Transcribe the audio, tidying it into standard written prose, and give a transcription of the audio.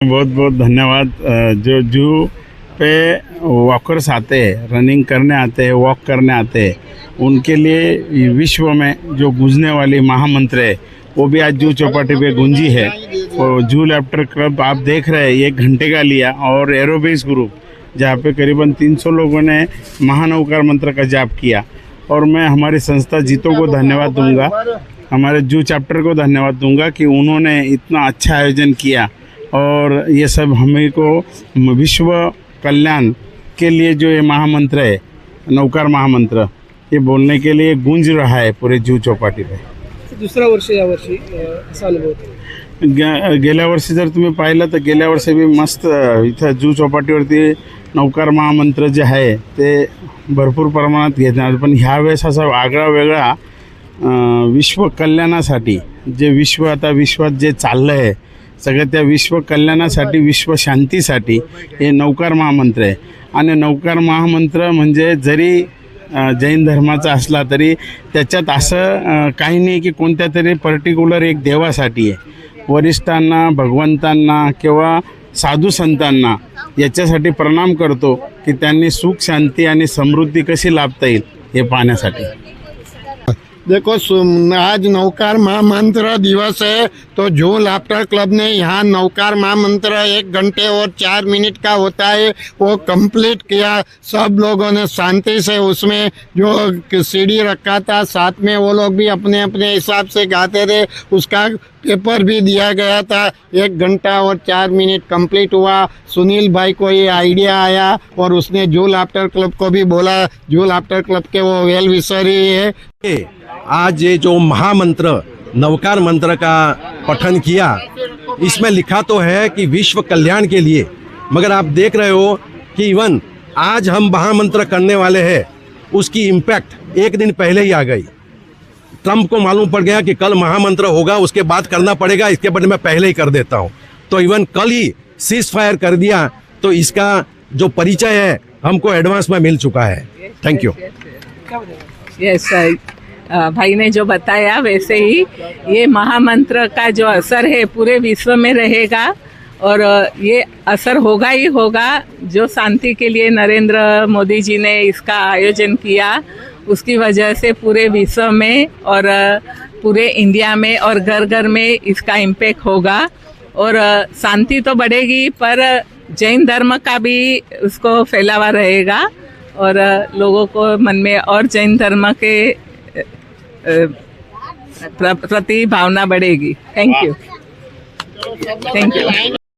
बहुत बहुत धन्यवाद। जो जू पे वॉकर्स आते हैं, रनिंग करने आते हैं, वॉक करने आते हैं, उनके लिए विश्व में जो गूंजने वाली महामंत्र है वो भी आज जू चौपाटी पे गूंजी है। और जू लैफ्टर क्लब आप देख रहे हैं 1 घंटे का लिया, और एरोबिक्स ग्रुप जहाँ पे करीबन 300 लोगों ने महानवकार मंत्र का जाप किया। और मैं हमारी संस्था जीतो को धन्यवाद दूंगा, हमारे जू चैप्टर को धन्यवाद दूंगा कि उन्होंने इतना अच्छा आयोजन किया। और ये सब हमें को विश्व कल्याण के लिए जो ये महामंत्र है, नवकार महामंत्र, ये बोलने के लिए गूंज रहा है पूरे जू चौपाटी पे। दुसरा वर्ष यावर्षी असा अनुभव होता? गेल्या वर्षी जर तुम्ही पाहिलं तर गेल्या वर्षी बी मस्त इथं जू चौपाटीवरती नवकार महामंत्र जे आहे ते भरपूर प्रमाणात घेणार, पण ह्यावेळेस असा आगळा वेगळा विश्व कल्याणासाठी जे विश्वात जे चाललं आहे सगळं, त्या विश्व कल्याणासाठी, विश्व शांतीसाठी हे नवकार महामंत्र आहे। आणि नवकार महामंत्र म्हणजे जरी जैन धर्माचा असला तरी त्याच्यात असं काही नाही की कोणत्या तरी पर्टिक्युलर एक देवासाठी आहे। वरिष्ठांना, भगवंतांना किंवा साधू संतांना याच्यासाठी प्रणाम करतो की त्यांनी सुख, शांती आणि समृद्धी कशी लाभता येईल हे पाहण्यासाठी। देखो, आज नवकार महामंत्र दिवस है, तो जू लैफ्टर क्लब ने यहाँ नवकार महामंत्र 1 घंटे और 4 मिनट का होता है वो कंप्लीट किया। सब लोगों ने शांति से, उसमें जो सीढ़ी रखा था साथ में वो लोग भी अपने अपने हिसाब से गाते थे, उसका पेपर भी दिया गया था। 1 घंटा और 4 मिनट कंप्लीट हुआ। सुनील भाई को ये आइडिया आया और उसने जू लैफ्टर क्लब को भी बोला। जू लैफ्टर क्लब के वो वेल विशर ही है। आज ये जो महामंत्र नवकार मंत्र का पठन किया, इसमें लिखा तो है कि विश्व कल्याण के लिए, मगर आप देख रहे हो कि इवन आज हम महामंत्र करने वाले हैं उसकी इम्पैक्ट 1 दिन पहले ही आ गई। ट्रम्प को मालूम पड़ गया कि कल महामंत्र होगा, उसके बाद करना पड़ेगा, इसके बाद मैं पहले ही कर देता हूँ। तो इवन कल ही सीज फायर कर दिया, तो इसका जो परिचय है हमको एडवांस में मिल चुका है। Thank you. यस, भाई ने जो बताया वैसे ही ये महामंत्र का जो असर है पूरे विश्व में रहेगा, और ये असर होगा ही होगा। जो शांति के लिए नरेंद्र मोदी जी ने इसका आयोजन किया, उसकी वजह से पूरे विश्व में और पूरे इंडिया में और घर घर में इसका इम्पैक्ट होगा। और शांति तो बढ़ेगी, पर जैन धर्म का भी उसको फैलावा रहेगा और लोगों को मन में और जैन धर्म के प्रति भावना बढ़ेगी। Thank you.